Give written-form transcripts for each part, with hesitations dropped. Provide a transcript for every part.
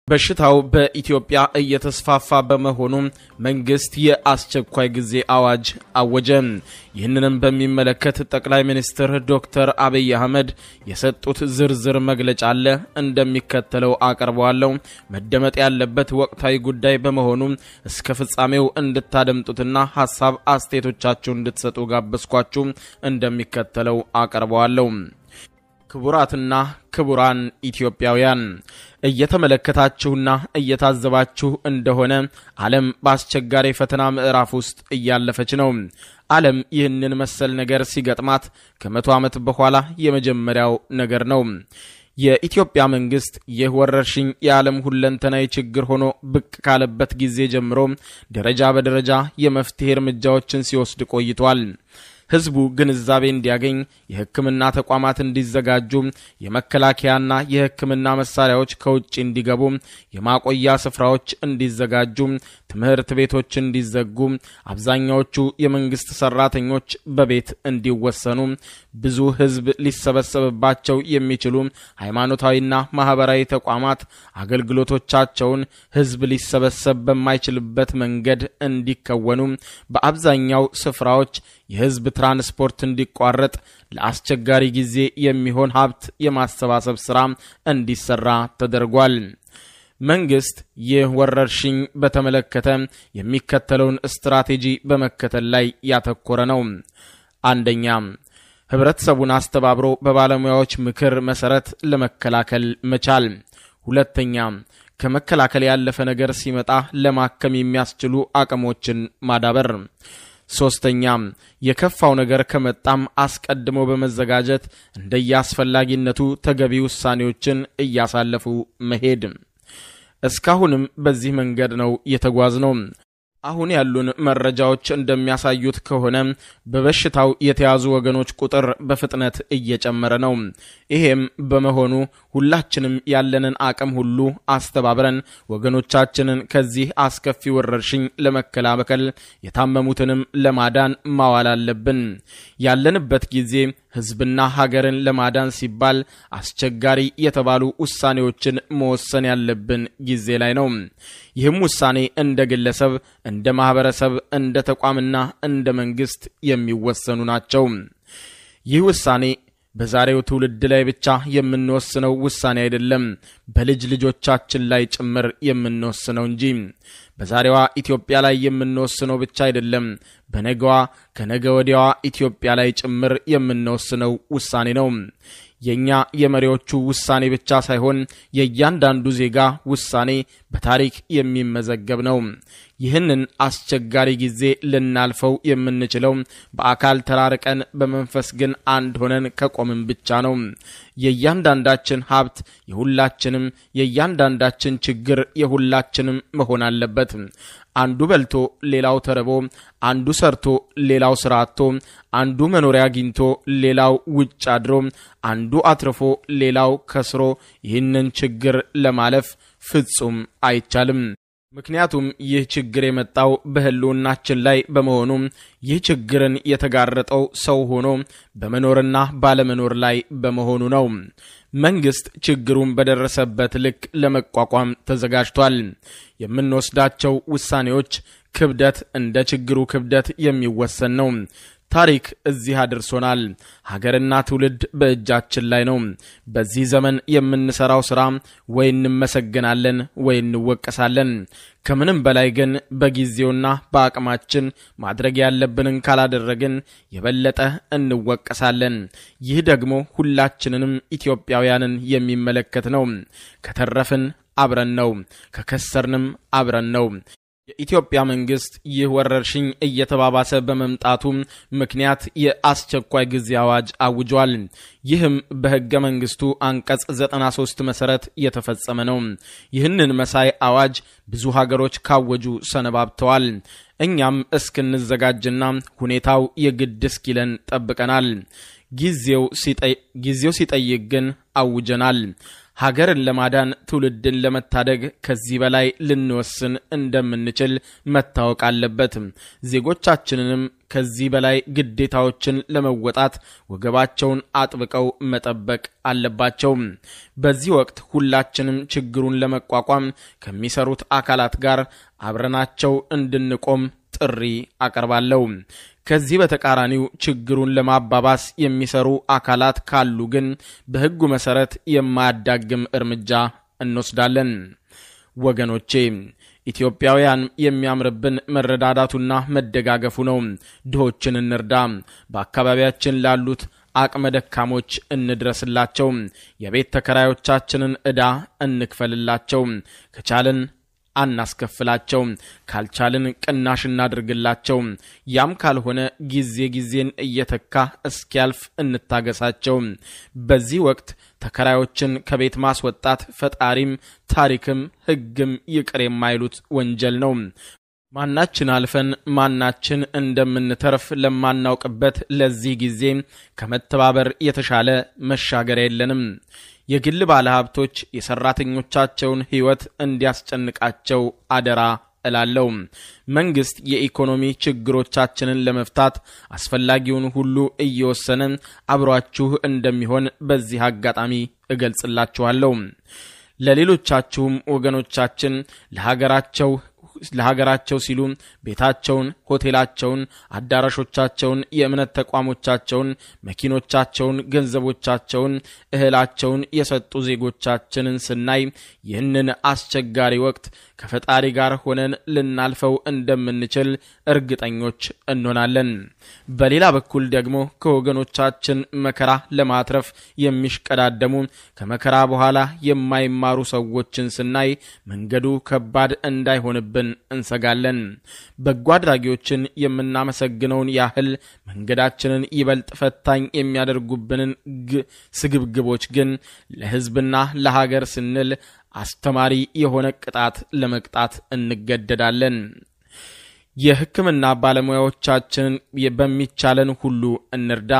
በሽታው በኢትዮጵያ እየተስፋፋ በመሆኑ መንግስት የአስቸኳይ ጊዜ አዋጅ አወጀ። ይህንንም በሚመለከት ጠቅላይ ሚኒስትር ዶክተር አብይ አህመድ የሰጡት ዝርዝር መግለጫ አለ እንደሚከተለው አቀርበዋለሁ። መደመጥ ያለበት ወቅታዊ ጉዳይ በመሆኑ እስከ ፍጻሜው እንድታደምጡትና ሐሳብ አስተያየቶቻችሁን እንድትሰጡ ጋበዝኳችሁ። እንደሚከተለው አቀርበዋለሁ። ክቡራትና ክቡራን ኢትዮጵያውያን እየተመለከታችሁና እየታዘባችሁ እንደሆነ ዓለም በአስቸጋሪ ፈተና ምዕራፍ ውስጥ እያለፈች ነው። ዓለም ይህንን መሰል ነገር ሲገጥማት ከ100 ዓመት በኋላ የመጀመሪያው ነገር ነው። የኢትዮጵያ መንግስት የወረርሽኝ የዓለም ሁለንተናዊ ችግር ሆኖ ብቅ ካለበት ጊዜ ጀምሮ ደረጃ በደረጃ የመፍትሄ እርምጃዎችን ሲወስድ ቆይቷል። ህዝቡ ግንዛቤ እንዲያገኝ የህክምና ተቋማት እንዲዘጋጁ የመከላከያና የህክምና መሳሪያዎች ከውጭ እንዲገቡ የማቆያ ስፍራዎች እንዲዘጋጁ ትምህርት ቤቶች እንዲዘጉ አብዛኛዎቹ የመንግስት ሰራተኞች በቤት እንዲወሰኑ ብዙ ህዝብ ሊሰበሰብባቸው የሚችሉ ሃይማኖታዊና ማህበራዊ ተቋማት አገልግሎቶቻቸውን ህዝብ ሊሰበሰብ በማይችልበት መንገድ እንዲከወኑ በአብዛኛው ስፍራዎች የህዝብ ትራንስፖርት እንዲቋረጥ ለአስቸጋሪ ጊዜ የሚሆን ሀብት የማሰባሰብ ስራ እንዲሰራ ተደርጓል። መንግስት የወረርሽኝ በተመለከተ የሚከተለውን ስትራቴጂ በመከተል ላይ ያተኮረ ነው። አንደኛ፣ ህብረተሰቡን አስተባብሮ በባለሙያዎች ምክር መሰረት ለመከላከል መቻል። ሁለተኛ፣ ከመከላከል ያለፈ ነገር ሲመጣ ለማከም የሚያስችሉ አቅሞችን ማዳበር። ሶስተኛ፣ የከፋው ነገር ከመጣም አስቀድሞ በመዘጋጀት እንደያስፈላጊነቱ ተገቢ ውሳኔዎችን እያሳለፉ መሄድ። እስካሁንም በዚህ መንገድ ነው የተጓዝነው። አሁን ያሉን መረጃዎች እንደሚያሳዩት ከሆነ በበሽታው የተያዙ ወገኖች ቁጥር በፍጥነት እየጨመረ ነው። ይሄም በመሆኑ ሁላችንም ያለንን አቅም ሁሉ አስተባብረን ወገኖቻችንን ከዚህ አስከፊ ወረርሽኝ ለመከላከል የታመሙትንም ለማዳን ማዋል አለብን። ያለንበት ጊዜ ህዝብና ሀገርን ለማዳን ሲባል አስቸጋሪ የተባሉ ውሳኔዎችን መወሰን ያለብን ጊዜ ላይ ነው። ይህም ውሳኔ እንደ ግለሰብ፣ እንደ ማህበረሰብ፣ እንደ ተቋምና እንደ መንግስት የሚወሰኑ ናቸው። ይህ ውሳኔ በዛሬው ትውልድ ላይ ብቻ የምንወስነው ውሳኔ አይደለም፣ በልጅ ልጆቻችን ላይ ጭምር የምንወስነው እንጂ። በዛሬዋ ኢትዮጵያ ላይ የምንወስነው ብቻ አይደለም፣ በነገዋ ከነገ ወዲያዋ ኢትዮጵያ ላይ ጭምር የምንወስነው ውሳኔ ነው። የኛ የመሪዎቹ ውሳኔ ብቻ ሳይሆን የእያንዳንዱ ዜጋ ውሳኔ በታሪክ የሚመዘገብ ነው። ይህንን አስቸጋሪ ጊዜ ልናልፈው የምንችለው በአካል ተራርቀን በመንፈስ ግን አንድ ሆነን ከቆምን ብቻ ነው። የእያንዳንዳችን ሀብት የሁላችንም፣ የእያንዳንዳችን ችግር የሁላችንም መሆን አለበት። አንዱ በልቶ ሌላው ተርቦ፣ አንዱ ሰርቶ ሌላው ስራ አጥቶ፣ አንዱ መኖሪያ አግኝቶ ሌላው ውጭ አድሮ፣ አንዱ አትርፎ ሌላው ከስሮ ይህንን ችግር ለማለፍ ፍጹም አይቻልም። ምክንያቱም ይህ ችግር የመጣው በህልውናችን ላይ በመሆኑ ይህ ችግርን የተጋረጠው ሰው ሆኖ በመኖርና ባለመኖር ላይ በመሆኑ ነው። መንግስት ችግሩን በደረሰበት ልክ ለመቋቋም ተዘጋጅቷል። የምንወስዳቸው ውሳኔዎች ክብደት እንደ ችግሩ ክብደት የሚወሰን ነው። ታሪክ እዚህ አድርሶናል። ሀገርና ትውልድ በእጃችን ላይ ነው። በዚህ ዘመን የምንሰራው ስራ ወይ እንመሰገናለን ወይ እንወቀሳለን። ከምንም በላይ ግን በጊዜውና በአቅማችን ማድረግ ያለብንን ካላደረግን የበለጠ እንወቀሳለን። ይህ ደግሞ ሁላችንንም ኢትዮጵያውያንን የሚመለከት ነው። ከተረፍን አብረን ነው፣ ከከሰርንም አብረን ነው። የኢትዮጵያ መንግስት ይህ ወረርሽኝ እየተባባሰ በመምጣቱ ምክንያት የአስቸኳይ ጊዜ አዋጅ አውጇል። ይህም በህገ መንግስቱ አንቀጽ 93 መሰረት የተፈጸመ ነው። ይህንን መሳይ አዋጅ ብዙ ሀገሮች ካወጁ ሰነባብተዋል። እኛም እስክንዘጋጅና ሁኔታው የግድ እስኪለን ጠብቀናል። ጊዜው ሲጠይቅ ግን አውጀናል። ሀገርን ለማዳን ትውልድን ለመታደግ ከዚህ በላይ ልንወስን እንደምንችል መታወቅ አለበት። ዜጎቻችንንም ከዚህ በላይ ግዴታዎችን ለመወጣት ወገባቸውን አጥብቀው መጠበቅ አለባቸው። በዚህ ወቅት ሁላችንም ችግሩን ለመቋቋም ከሚሰሩት አካላት ጋር አብረናቸው እንድንቆም ጥሪ አቀርባለሁ። ከዚህ በተቃራኒው ችግሩን ለማባባስ የሚሰሩ አካላት ካሉ ግን በሕጉ መሰረት የማያዳግም እርምጃ እንወስዳለን። ወገኖቼ ኢትዮጵያውያን የሚያምርብን መረዳዳቱና መደጋገፉ ነው። ድሆችን እንርዳ። በአካባቢያችን ላሉት አቅመ ደካሞች እንድረስላቸው። የቤት ተከራዮቻችንን ዕዳ እንክፈልላቸው። ከቻልን አናስከፍላቸው፣ ካልቻልን ቅናሽ እናድርግላቸው። ያም ካልሆነ ጊዜን እየተካ እስኪያልፍ እንታገሳቸው። በዚህ ወቅት ተከራዮችን ከቤት ማስወጣት ፈጣሪም ታሪክም ሕግም ይቅር የማይሉት ወንጀል ነው። ማናችን አልፈን ማናችን እንደምንተርፍ ለማናውቅበት ለዚህ ጊዜ ከመተባበር የተሻለ መሻገር የለንም። የግል ባለሀብቶች የሰራተኞቻቸውን ሕይወት እንዲያስጨንቃቸው አደራ እላለሁ። መንግስት የኢኮኖሚ ችግሮቻችንን ለመፍታት አስፈላጊውን ሁሉ እየወሰነ አብሯችሁ እንደሚሆን በዚህ አጋጣሚ እገልጽላችኋለሁ። ለሌሎቻችሁም ወገኖቻችን ለሀገራቸው ሲሉ ቤታቸውን፣ ሆቴላቸውን፣ አዳራሾቻቸውን፣ የእምነት ተቋሞቻቸውን፣ መኪኖቻቸውን፣ ገንዘቦቻቸውን፣ እህላቸውን የሰጡ ዜጎቻችንን ስናይ ይህንን አስቸጋሪ ወቅት ከፈጣሪ ጋር ሆነን ልናልፈው እንደምንችል እርግጠኞች እንሆናለን። በሌላ በኩል ደግሞ ከወገኖቻችን መከራ ለማትረፍ የሚሽቀዳደሙ ከመከራ በኋላ የማይማሩ ሰዎችን ስናይ መንገዱ ከባድ እንዳይሆንብን እንሰጋለን። በጎ አድራጊዎችን የምናመሰግነውን ያህል መንገዳችንን ይበልጥ ፈታኝ የሚያደርጉብንን ስግብግቦች ግን ለሕዝብና ለሀገር ስንል አስተማሪ የሆነ ቅጣት ለመቅጣት እንገደዳለን። የሕክምና ባለሙያዎቻችንን በሚቻለን ሁሉ እንርዳ።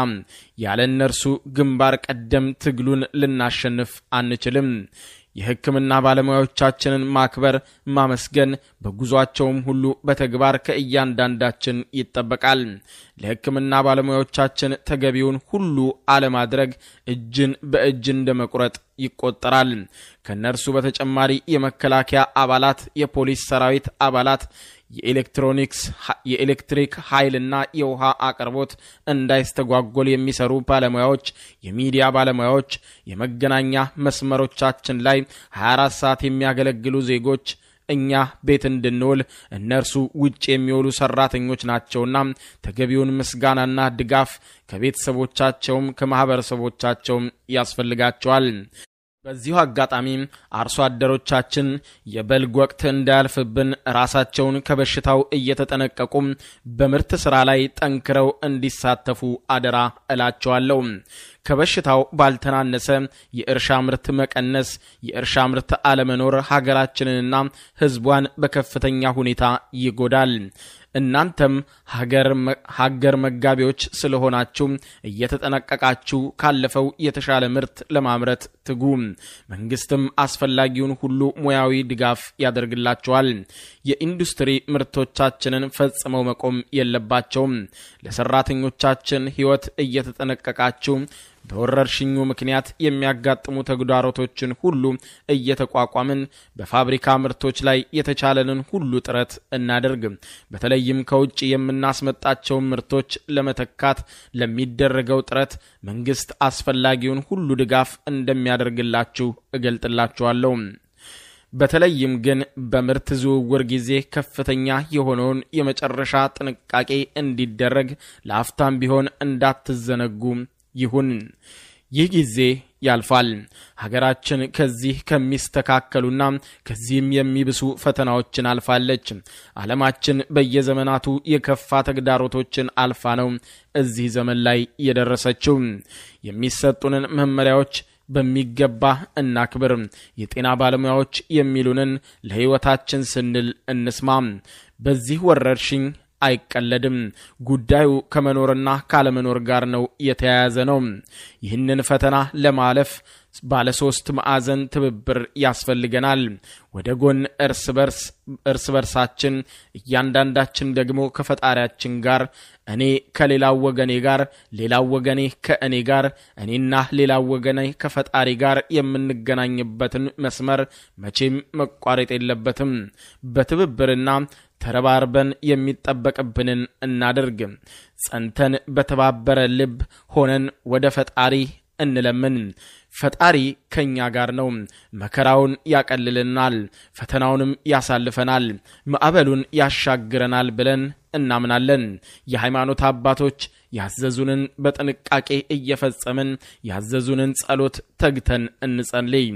ያለ እነርሱ ግንባር ቀደም ትግሉን ልናሸንፍ አንችልም። የሕክምና ባለሙያዎቻችንን ማክበር፣ ማመስገን በጉዟቸውም ሁሉ በተግባር ከእያንዳንዳችን ይጠበቃል። ለሕክምና ባለሙያዎቻችን ተገቢውን ሁሉ አለማድረግ እጅን በእጅ እንደመቁረጥ ይቆጠራል። ከነርሱ በተጨማሪ የመከላከያ አባላት፣ የፖሊስ ሰራዊት አባላት፣ የኤሌክትሪክ ኃይልና የውሃ አቅርቦት እንዳይስተጓጎል የሚሰሩ ባለሙያዎች፣ የሚዲያ ባለሙያዎች፣ የመገናኛ መስመሮቻችን ላይ 24 ሰዓት የሚያገለግሉ ዜጎች እኛ ቤት እንድንውል እነርሱ ውጭ የሚውሉ ሰራተኞች ናቸውና ተገቢውን ምስጋናና ድጋፍ ከቤተሰቦቻቸውም ከማህበረሰቦቻቸውም ያስፈልጋቸዋል። በዚሁ አጋጣሚ አርሶ አደሮቻችን የበልግ ወቅት እንዳያልፍብን ራሳቸውን ከበሽታው እየተጠነቀቁ በምርት ስራ ላይ ጠንክረው እንዲሳተፉ አደራ እላቸዋለሁ። ከበሽታው ባልተናነሰ የእርሻ ምርት መቀነስ፣ የእርሻ ምርት አለመኖር ሀገራችንንና ሕዝቧን በከፍተኛ ሁኔታ ይጎዳል። እናንተም ሀገር መጋቢዎች ስለሆናችሁ እየተጠነቀቃችሁ ካለፈው የተሻለ ምርት ለማምረት ትጉ። መንግስትም አስፈላጊውን ሁሉ ሙያዊ ድጋፍ ያደርግላችኋል። የኢንዱስትሪ ምርቶቻችንን ፈጽመው መቆም የለባቸውም። ለሰራተኞቻችን ሕይወት እየተጠነቀቃችሁ በወረርሽኙ ምክንያት የሚያጋጥሙ ተግዳሮቶችን ሁሉ እየተቋቋምን በፋብሪካ ምርቶች ላይ የተቻለንን ሁሉ ጥረት እናደርግ። በተለይም ከውጭ የምናስመጣቸው ምርቶች ለመተካት ለሚደረገው ጥረት መንግስት አስፈላጊውን ሁሉ ድጋፍ እንደሚያደርግላችሁ እገልጥላችኋለሁ። በተለይም ግን በምርት ዝውውር ጊዜ ከፍተኛ የሆነውን የመጨረሻ ጥንቃቄ እንዲደረግ ለአፍታም ቢሆን እንዳትዘነጉ ይሁን። ይህ ጊዜ ያልፋል። ሀገራችን ከዚህ ከሚስተካከሉና ከዚህም የሚብሱ ፈተናዎችን አልፋለች። ዓለማችን በየዘመናቱ የከፋ ተግዳሮቶችን አልፋ ነው እዚህ ዘመን ላይ የደረሰችው። የሚሰጡንን መመሪያዎች በሚገባ እናክብር። የጤና ባለሙያዎች የሚሉንን ለሕይወታችን ስንል እንስማ። በዚህ ወረርሽኝ አይቀለድም። ጉዳዩ ከመኖርና ካለመኖር ጋር ነው የተያያዘ ነው። ይህንን ፈተና ለማለፍ ባለ 3 ማዕዘን ትብብር ያስፈልገናል። ወደ ጎን እርስ በርሳችን እያንዳንዳችን ደግሞ ከፈጣሪያችን ጋር እኔ ከሌላው ወገኔ ጋር ሌላው ወገኔ ከእኔ ጋር እኔና ሌላው ወገኔ ከፈጣሪ ጋር የምንገናኝበትን መስመር መቼም መቋረጥ የለበትም። በትብብርና ተረባርበን የሚጠበቅብንን እናድርግ። ጸንተን በተባበረ ልብ ሆነን ወደ ፈጣሪ እንለምን። ፈጣሪ ከኛ ጋር ነው። መከራውን ያቀልልናል፣ ፈተናውንም ያሳልፈናል፣ ማዕበሉን ያሻግረናል ብለን እናምናለን። የሃይማኖት አባቶች ያዘዙንን በጥንቃቄ እየፈጸምን ያዘዙንን ጸሎት ተግተን እንጸልይ።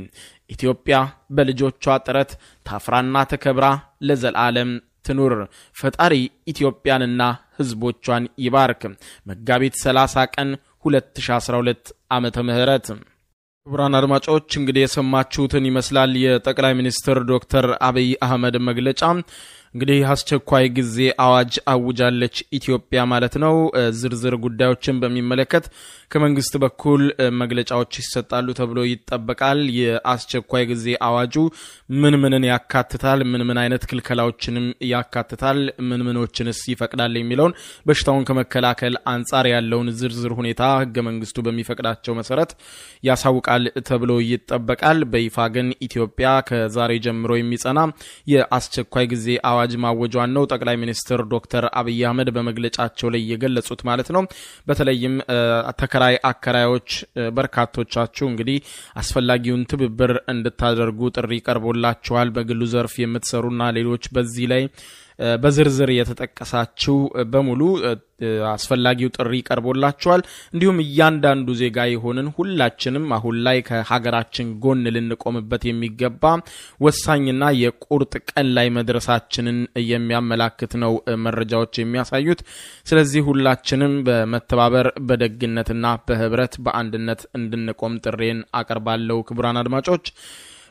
ኢትዮጵያ በልጆቿ ጥረት ታፍራና ተከብራ ለዘላለም ትኑር። ፈጣሪ ኢትዮጵያንና ህዝቦቿን ይባርክ። መጋቢት 30 ቀን 2012 ዓመተ ምህረት። ክቡራን አድማጮች እንግዲህ የሰማችሁትን ይመስላል የጠቅላይ ሚኒስትር ዶክተር አብይ አህመድ መግለጫ። እንግዲህ አስቸኳይ ጊዜ አዋጅ አውጃለች ኢትዮጵያ ማለት ነው። ዝርዝር ጉዳዮችን በሚመለከት ከመንግስት በኩል መግለጫዎች ይሰጣሉ ተብሎ ይጠበቃል። የአስቸኳይ ጊዜ አዋጁ ምንን ያካትታል፣ ምን አይነት ክልከላዎችንም ያካትታል፣ ምኖችንስ ይፈቅዳል የሚለውን በሽታውን ከመከላከል አንጻር ያለውን ዝርዝር ሁኔታ ህገ መንግስቱ በሚፈቅዳቸው መሰረት ያሳውቃል ተብሎ ይጠበቃል። በይፋ ግን ኢትዮጵያ ከዛሬ ጀምሮ የሚጸና የአስቸኳይ ጊዜ አዋጅ ማወጇን ነው ጠቅላይ ሚኒስትር ዶክተር አብይ አህመድ በመግለጫቸው ላይ የገለጹት ማለት ነው። በተለይም ተከራይ አከራዮች በርካቶቻችሁ እንግዲህ አስፈላጊውን ትብብር እንድታደርጉ ጥሪ ቀርቦላችኋል። በግሉ ዘርፍ የምትሰሩና ሌሎች በዚህ ላይ በዝርዝር የተጠቀሳችሁ በሙሉ አስፈላጊው ጥሪ ቀርቦላችኋል። እንዲሁም እያንዳንዱ ዜጋ የሆንን ሁላችንም አሁን ላይ ከሀገራችን ጎን ልንቆምበት የሚገባ ወሳኝና የቁርጥ ቀን ላይ መድረሳችንን የሚያመላክት ነው መረጃዎች የሚያሳዩት። ስለዚህ ሁላችንም በመተባበር በደግነትና በህብረት በአንድነት እንድንቆም ጥሬን አቀርባለሁ። ክቡራን አድማጮች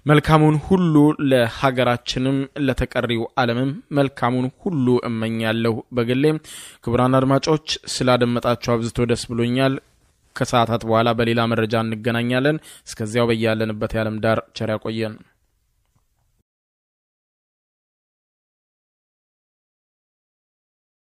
መልካሙን ሁሉ ለሀገራችንም ለተቀሪው ዓለምም መልካሙን ሁሉ እመኛለሁ በግሌ። ክቡራን አድማጮች ስላደመጣችሁ አብዝቶ ደስ ብሎኛል። ከሰዓታት በኋላ በሌላ መረጃ እንገናኛለን። እስከዚያው በያለንበት የዓለም ዳር ቸር ያቆየን።